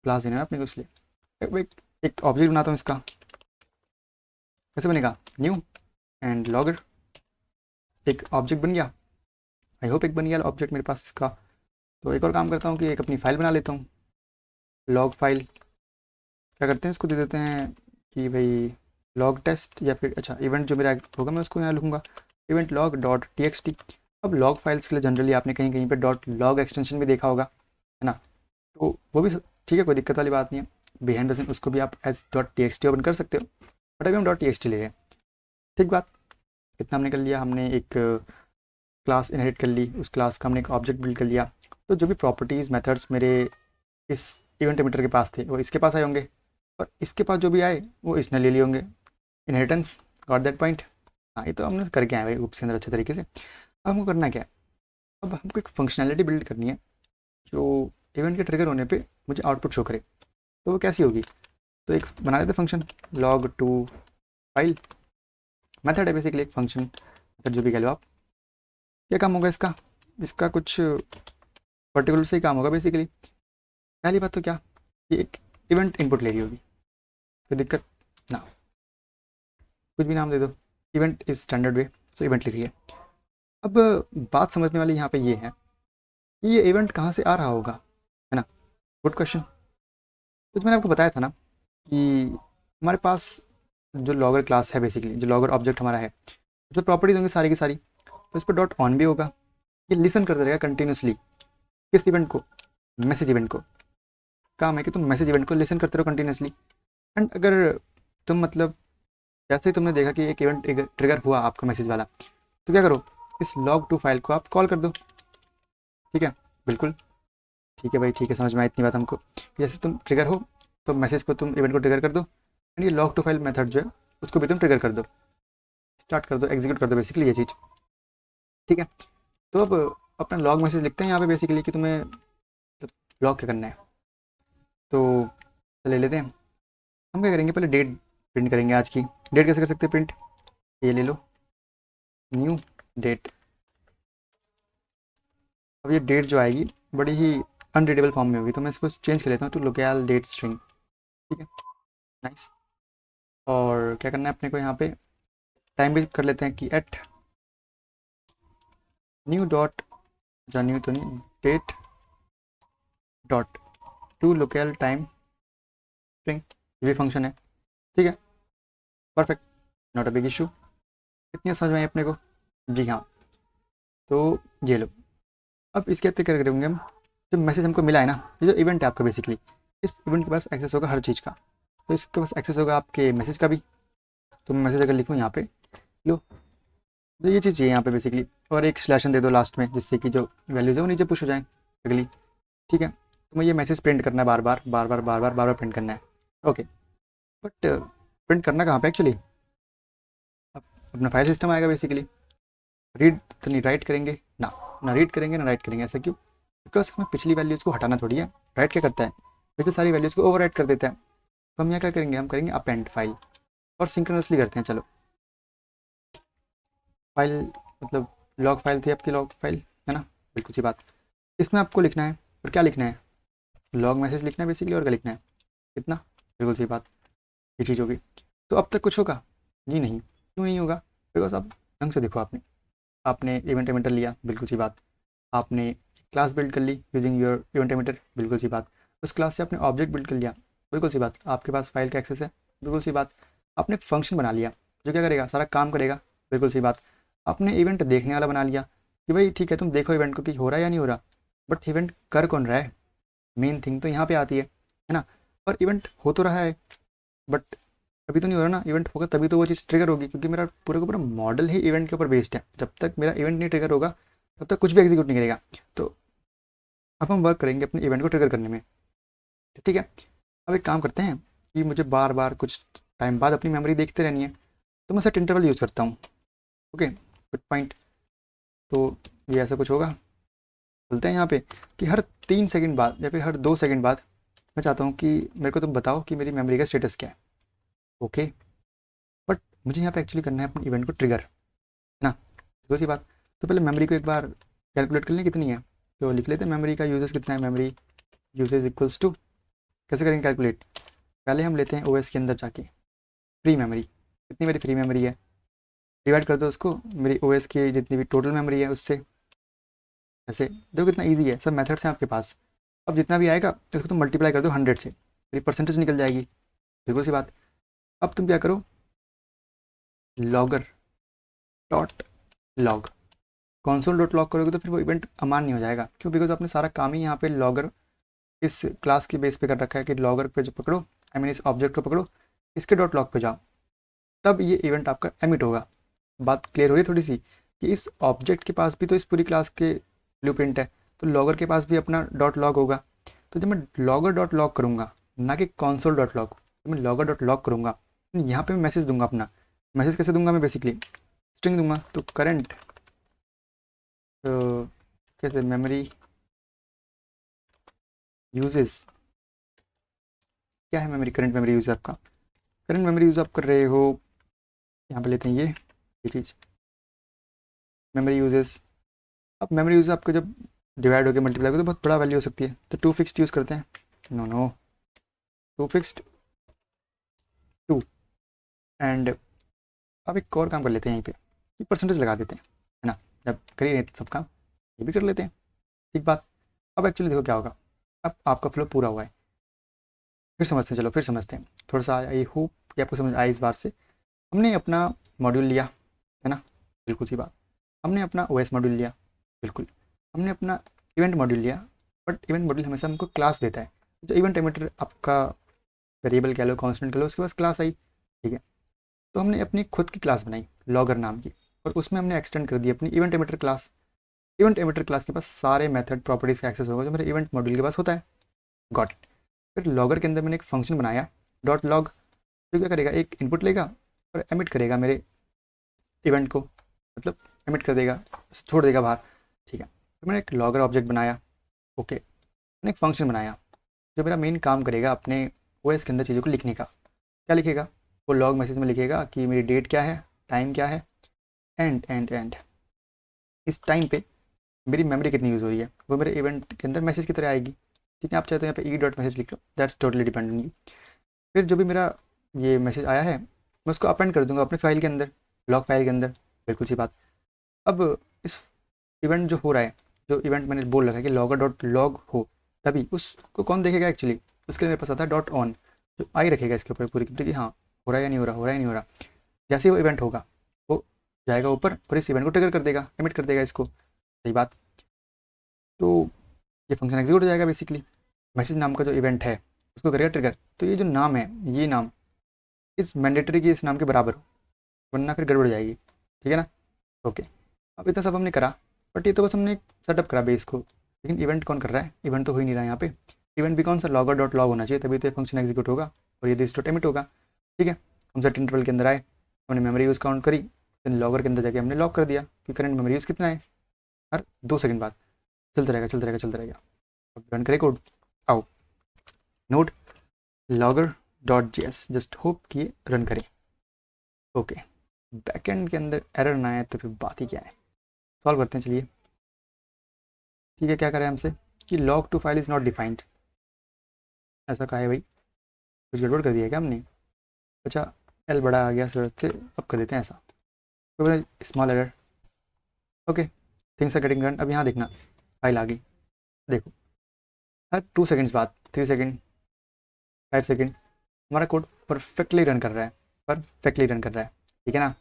क्लास देना है अपने को, इसलिए एक ऑब्जेक्ट बनाता हूँ इसका। कैसे बनेगा, न्यू एंड लॉगर, एक ऑब्जेक्ट बन गया। आई होप एक बन गया ऑब्जेक्ट मेरे पास इसका। तो एक और काम करता हूँ कि एक अपनी फ़ाइल बना लेता हूँ, लॉग फाइल। क्या करते हैं, इसको दे देते हैं कि भाई लॉग टेस्ट, या फिर अच्छा इवेंट जो मेरा होगा मैं उसको यहाँ लिखूँगा, event log dot T X T. अब लॉग फाइल्स के लिए जनरली आपने कहीं कहीं पे डॉट लॉग एक्सटेंशन भी देखा होगा, है ना। तो वो भी ठीक है, कोई दिक्कत वाली बात नहीं है। बिहाइंड द सीन उसको भी आप as dot T X T open कर सकते हो, बट अभी हम डॉट टी एक्स टी ले रहे हैं। ठीक बात। इतना हमने कर लिया, हमने एक क्लास इनहेरिट कर ली, उस क्लास का हमने एक ऑब्जेक्ट बिल्ड कर लिया। तो जो भी प्रॉपर्टीज़ मेथड्स मेरे इस इवेंट एमिटर के पास थे वो इसके पास आए होंगे, और इसके पास जो भी आए वो इसने ले लिए होंगे। Inheritance, got that point. हाँ, ये तो हमने करके आए भाई ग्रुप्स के अंदर अच्छे तरीके से। अब हमको करना क्या है, अब हमको एक फंक्शनैलिटी बिल्ड करनी है जो इवेंट के ट्रिगर होने पे मुझे आउटपुट शो करे। तो वो कैसी होगी, तो एक बना लेते function log to file. Method है बेसिकली एक फंक्शन, मेथड जो भी कह लो आप। क्या काम होगा इसका, इसका कुछ पर्टिकुलर से ही काम होगा बेसिकली। पहली बात तो क्या, ये एक इवेंट इनपुट ले रही होगी, कोई दिक्कत ना, कुछ भी नाम दे दो, event is standard way, so event लिख रही है। अब बात समझने वाली यहाँ पे ये है कि ये इवेंट कहाँ से आ रहा होगा, है ना। Good question. तो मैंने आपको बताया था ना कि हमारे पास जो लॉगर क्लास है बेसिकली, जो लॉगर ऑब्जेक्ट हमारा है, उस पर प्रॉपर्टीज होंगी सारी की सारी। तो इस पर डॉट ऑन भी होगा, ये लिसन करता रहेगा कंटिन्यूसली। किस इवेंट को, मैसेज इवेंट को। काम है कि तुम मैसेज इवेंट को लिसन करते रहो कंटिन्यूसली। एंड अगर तुम मतलब जैसे ही तुमने देखा कि एक इवेंट ट्रिगर हुआ आपका मैसेज वाला, तो क्या करो, इस लॉग टू फाइल को आप कॉल कर दो। ठीक है, बिल्कुल ठीक है भाई, ठीक है, समझ में आई इतनी बात हमको। जैसे तुम ट्रिगर हो तो मैसेज को, तुम इवेंट को ट्रिगर कर दो, एंड ये लॉग टू फाइल मेथड जो है उसको भी तुम ट्रिगर कर दो, स्टार्ट कर दो, एग्जीक्यूट कर दो, बेसिकली ये चीज़। ठीक है, तो अब अपना लॉग मैसेज लिखते हैं यहाँ पे बेसिकली कि तुम्हें लॉग क्या करना है। तो ले लेते हैं, हम क्या करेंगे, पहले डेट प्रिंट करेंगे आज की। डेट कैसे कर सकते हैं प्रिंट, ये ले लो, न्यू डेट। अब ये डेट जो आएगी बड़ी ही अनरीडेबल फॉर्म में होगी, तो मैं इसको चेंज कर लेता हूँ टू लोकल डेट स्ट्रिंग। ठीक है, नाइस। और क्या करना है अपने को यहाँ पे, टाइम भी कर लेते हैं कि एट न्यू डॉट, या न्यू तो नहीं, date dot to local time string, ये भी फंक्शन है। ठीक है, perfect, not a big issue. इतनी समझ में आई अपने को? जी हाँ। तो ये लो, अब इसके अंदर क्या करेंगे हम, जो मैसेज हमको मिला है ना, ये जो इवेंट है आपका बेसिकली, इस इवेंट के पास एक्सेस होगा हर चीज़ का। तो इसके पास एक्सेस होगा आपके मैसेज का भी। तो मैं मैसेज अगर लिखूँ यहाँ पे, लो, तो ये चीज़ चाहिए यहाँ पे बेसिकली, और एक स्लैशन दे दो लास्ट में, जिससे कि जो वैल्यूज़ है वो नीचे पुश हो जाए अगली। ठीक है, तो मैं ये मैसेज प्रिंट करना है बार बार बार बार बार बार बार बार प्रिंट करना है। ओके, बट प्रिंट करना कहाँ पे एक्चुअली? अब अपना फाइल सिस्टम आएगा बेसिकली। रीड तो नहीं, राइट करेंगे ना, ना रीड करेंगे ना राइट करेंगे। ऐसा क्यों? बिकॉज हमें पिछली वैल्यूज़ को हटाना थोड़ी है। राइट क्या करता है, बिकॉज सारी वैल्यूज़ को ओवर राइट कर देता है। तो हम यहाँ क्या करेंगे, हम करेंगे अपेंड फाइल, और सिंक्रोनसली करते हैं। चलो, फाइल मतलब लॉग फाइल थी आपकी, लॉग फाइल है ना, बिल्कुल सी बात। इसमें आपको लिखना है, और क्या लिखना है, लॉग मैसेज लिखना है बेसिकली, और क्या लिखना है, इतना, बिल्कुल सी बात, ये चीज़ होगी। तो अब तक कुछ होगा? जी नहीं। क्यों नहीं होगा? बिकॉज आप ढंग से देखो, आपने आपने इवेंट एमिटर लिया, बिल्कुल सी बात। आपने क्लास बिल्ड कर ली यूजिंग योर इवेंट एमिटर, बिल्कुल सी बात। उस क्लास से आपने ऑब्जेक्ट बिल्ड कर लिया, बिल्कुल सी बात। आपके पास फाइल का एक्सेस है, बिल्कुल सी बात। आपने फंक्शन बना लिया जो क्या करेगा, सारा काम करेगा, बिल्कुल सी बात। आपने इवेंट देखने वाला बना लिया कि भाई ठीक है, तुम देखो इवेंट को कि हो रहा है या नहीं हो रहा, बट इवेंट कर कौन रहा है, मेन थिंग तो यहाँ पे आती है ना। और इवेंट हो तो रहा है, बट अभी तो नहीं हो रहा ना। इवेंट होगा तभी तो वो चीज़ ट्रिगर होगी, क्योंकि मेरा पूरा का पूरा मॉडल ही इवेंट के ऊपर बेस्ड है। जब तक मेरा इवेंट नहीं ट्रिगर होगा, तब तक कुछ भी एग्जीक्यूट नहीं करेगा। तो अब हम वर्क करेंगे अपने इवेंट को ट्रिगर करने में। ठीक है, अब एक काम करते हैं कि मुझे बार बार कुछ टाइम बाद अपनी मेमोरी देखते रहनी है, तो मैं सेट इंटरवल यूज़ करता हूँ। Okay, good point. तो ये ऐसा कुछ होगा, बोलते हैं यहाँ पे कि हर 3 सेकंड बाद या फिर हर 2 सेकंड बाद मैं चाहता हूँ कि मेरे को तुम बताओ कि मेरी मेमोरी का स्टेटस क्या है। ओके, बट मुझे यहाँ पे एक्चुअली करना है अपने इवेंट को ट्रिगर, है ना, दो सी बात। तो पहले मेमोरी को एक बार कैलकुलेट कर लें कितनी है। तो लिख लेते हैं मेमोरी का यूजेस कितना है, मेमोरी यूजेस इक्वल्स टू, कैसे करेंगे कैलकुलेट, पहले हम लेते हैं ओएस के अंदर जाके फ्री मेमोरी, कितनी मेरी फ्री मेमोरी है, डिवाइड कर दो उसको मेरी ओएस की जितनी भी टोटल मेमोरी है उससे। ऐसे देखो कितना ईजी है, सब मेथड्स हैं आपके पास। अब जितना भी आएगा तो इसको तुम मल्टीप्लाई कर दो 100 से, मेरी परसेंटेज निकल जाएगी, बिल्कुल सी बात। अब तुम क्या करो, logger dot log, console dot log करोगे तो फिर वो इवेंट अमान नहीं हो जाएगा। क्यों? बिकॉज आपने सारा काम ही यहाँ पे लॉगर इस क्लास के बेस पे कर रखा है कि लॉगर पे जो पकड़ो, आई मीन इस ऑब्जेक्ट को पकड़ो, इसके डॉट लॉग पे जाओ, तब ये इवेंट आपका एमिट होगा। बात क्लियर हो रही है थोड़ी सी, कि इस ऑब्जेक्ट के पास भी तो इस पूरी क्लास के ब्लूप्रिंट है, तो लॉगर के पास भी अपना डॉट लॉग होगा। तो जब मैं लॉगर डॉट लॉग करूँगा, ना कि कॉन्सोल डॉट लॉग, तो मैं लॉगर डॉट लॉग करूँगा, यहाँ पे मैं मैसेज दूंगा अपना। मैसेज कैसे दूंगा मैं, बेसिकली स्ट्रिंग दूंगा। तो करंट कैसे मेमोरी यूजेस, क्या है मेमोरी, करंट मेमोरी यूज आपका, करंट मेमोरी यूज आप कर रहे हो, यहाँ पे लेते हैं ये चीज़ मेमोरी यूजेस। अब मेमोरी यूज आपका जब डिवाइड होकर मल्टीप्लाई हो तो बहुत बड़ा वैल्यू हो सकती है, तो टू फिक्स्ड यूज़ करते हैं। No no, to fixed two. And अब एक और काम कर लेते हैं यहीं पे, कि परसेंटेज लगा देते हैं, है ना, जब कर ही रहे थे सब काम, ये भी कर लेते हैं। ठीक बात। अब एक्चुअली देखो क्या होगा, अब आपका फ्लो पूरा हुआ है। फिर समझते हैं, चलो फिर समझते हैं थोड़ा सा, आई होप कि आपको समझ आए इस बार से। हमने अपना मॉड्यूल लिया, है ना, बिल्कुल सी बात। हमने अपना ओएस मॉड्यूल लिया, बिल्कुल। हमने अपना इवेंट मॉड्यूल लिया, बट इवेंट मॉड्यूल हमेशा हमको क्लास देता है। जो इवेंट एमिटर आपका वेरिएबल कह लो, कांस्टेंट कह लो, उसके पास क्लास आई, ठीक है। तो हमने अपनी खुद की क्लास बनाई लॉगर नाम की, और उसमें हमने एक्सटेंड कर दी अपनी event emitter class. Event emitter class के पास सारे मेथड प्रॉपर्टीज़ का एक्सेस होगा जो मेरे इवेंट मॉड्यूल के पास होता है। Got it. फिर लॉगर के अंदर मैंने एक फंक्शन बनाया डॉट लॉग, जो क्या करेगा, एक इनपुट लेगा और एमिट करेगा मेरे इवेंट को, मतलब एमिट कर देगा, छोड़ देगा बाहर, ठीक है। तो मैंने एक लॉगर ऑब्जेक्ट बनाया, ओके। मैंने एक फंक्शन बनाया जो मेरा मेन काम करेगा अपने ओएस के अंदर चीज़ों को लिखने का। क्या लिखेगा, वो लॉग मैसेज में लिखेगा कि मेरी डेट क्या है, टाइम क्या है, एंड एंड एंड इस टाइम पे मेरी मेमोरी कितनी यूज़ हो रही है, वो मेरे इवेंट के अंदर मैसेज की तरह आएगी। ठीक है, आप चाहे तो यहाँ पे ई डॉट मैसेज लिख लो, that's totally depend on you. फिर जो भी मेरा ये मैसेज आया है, मैं उसको अपेंड कर दूंगा अपने फाइल के अंदर, लॉग फाइल के अंदर, बिल्कुल सी बात। अब इस इवेंट जो हो रहा है, जो इवेंट मैंने बोल रखा है कि लॉगर डॉट लॉग हो, तभी उसको कौन देखेगा एक्चुअली, उसके लिए मेरे पास आता है डॉट ऑन, जो आई रखेगा इसके ऊपर पूरी कि हाँ हो रहा है या नहीं हो रहा, हो रहा है या नहीं हो रहा। जैसे वो इवेंट होगा वो जाएगा ऊपर और इस इवेंट को ट्रिगर कर देगा, एमिट कर देगा इसको। सही बात। तो ये फंक्शन एग्जीक्यूट हो जाएगा बेसिकली। मैसेज नाम का जो इवेंट है उसको करेगा ट्रिगर। तो ये जो नाम है, ये नाम इस मैंडेटरी की इस नाम के बराबर हो, वरना फिर गड़बड़ जाएगी। ठीक है ना। ओके, अब इतना सब हमने करा, बट ये तो बस हमने सेटअप करा बेस को। लेकिन इवेंट कौन कर रहा है? इवेंट तो हो ही नहीं रहा है यहाँ पे। इवेंट भी कौन सा लॉगर डॉट लॉग होना चाहिए, तभी तो ये फंक्शन एग्जीक्यूट होगा और ये दिस डॉट एमिट होगा। ठीक है, हम सेट इंटरवल के अंदर आए, हमने मेमोरी यूज़ काउंट करी, देन लॉगर के अंदर जाके हमने लॉक कर दिया कि करंट मेमोरी यूज़ कितना है। हर 2 सेकंड बाद चलता रहेगा चलता रहेगा चलता रहेगा। अब रन करे कोड। आओ, node logger dot JS, just hope कि रन करें। ओके, बैकएंड के अंदर एरर ना आए तो फिर बात ही क्या है। सॉल्व करते हैं चलिए। ठीक है, क्या करें हमसे कि log to file is not defined, ऐसा कहा है भाई। कुछ गड़बड़ कर दिया है क्या हमने? अच्छा, एल बड़ा आ गया सर, फिर अब कर देते हैं ऐसा। तो small error. Okay, things are getting run. अब यहाँ देखना, फाइल आ गई। देखो, हर 2 सेकंड्स बाद, 3 सेकंड, 5 सेकंड हमारा कोड परफेक्टली रन कर रहा है, परफेक्टली रन कर रहा है। ठीक है ना।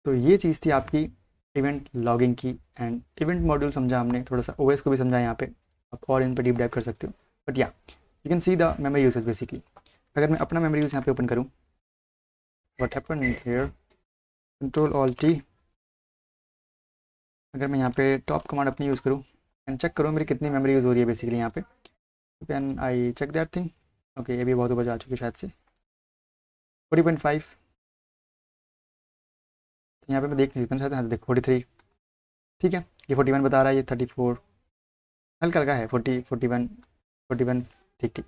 तो ये चीज़ थी आपकी इवेंट लॉगिंग की। एंड इवेंट मॉड्यूल समझा हमने, थोड़ा सा ओएस को भी समझा यहाँ पे। आप और इन पर डीप डाइव कर सकते हो। बट या you can see the memory usage basically. अगर मैं अपना मेमोरी यूज यहाँ पे ओपन करूँ, what happen here, control alt T. अगर मैं यहाँ पे टॉप कमांड अपनी यूज़ करूँ एंड चेक करूँ मेरी कितनी मेमोरी यूज़ हो रही है बेसिकली यहाँ पे, तो can I check that thing. Okay, ये भी बहुत ऊपर जा चुकी है शायद से, 40.5। तो यहाँ पे मैं देख नहीं सकता शायद, हाँ देख 43। ठीक है, ये 41 बता रहा है, ये 34, हल्का हल्का है, 40, 41, 41। ठीक ठीक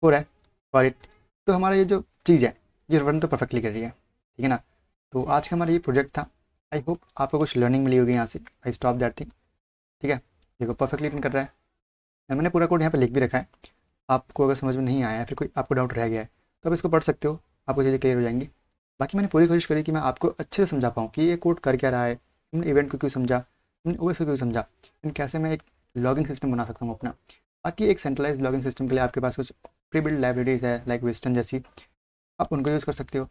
हो रहा है, फॉर इट। तो हमारा ये जो चीज़ है ये रन तो परफेक्टली कर रही है। ठीक है ना। तो आज का हमारा ये प्रोजेक्ट था। आई होप आपको कुछ लर्निंग मिली होगी यहाँ से। I stop that thing. ठीक है, देखो परफेक्टली रन कर रहा है। और मैंने पूरा कोड यहाँ पे लिख भी रखा है। आपको अगर समझ में नहीं आया है, फिर कोई आपको डाउट रह गया है, तो आप इसको पढ़ सकते हो, आपको चीज़ें क्लियर हो जाएंगी। बाकी मैंने पूरी कोशिश करी कि मैं आपको अच्छे से समझा पाऊँ कि ये कोड कर क्या रहा है, हमने इवेंट को क्यों समझा, हमने ओएस को क्यों समझा, एंड कैसे मैं एक लॉगिंग सिस्टम बना सकता हूँ अपना। बाकी एक सेंट्रलाइज लॉगिंग सिस्टम के लिए आपके पास कुछ प्री बिल्ड लाइब्रेरीज है लाइक वेस्टर्न जैसी, आप उनको यूज़ कर सकते हो।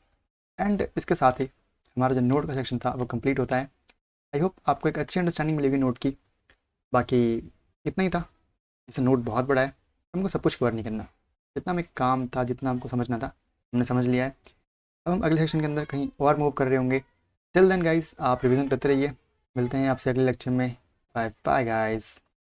एंड इसके साथ ही हमारा जो नोट का सेक्शन था वो कंप्लीट होता है। आई होप आपको एक अच्छी अंडरस्टैंडिंग मिलेगी नोट की। बाकी इतना ही था। जैसे नोट बहुत बड़ा है, हमको सब कुछ कवर नहीं करना। जितना हमें काम था, जितना हमको समझना था, हमने समझ लिया है। अब हम अगले सेक्शन के अंदर कहीं और मूव कर रहे होंगे। टिल देन गाइस, आप रिवीजन करते रहिए। मिलते हैं आपसे अगले लेक्चर में। Bye bye guys.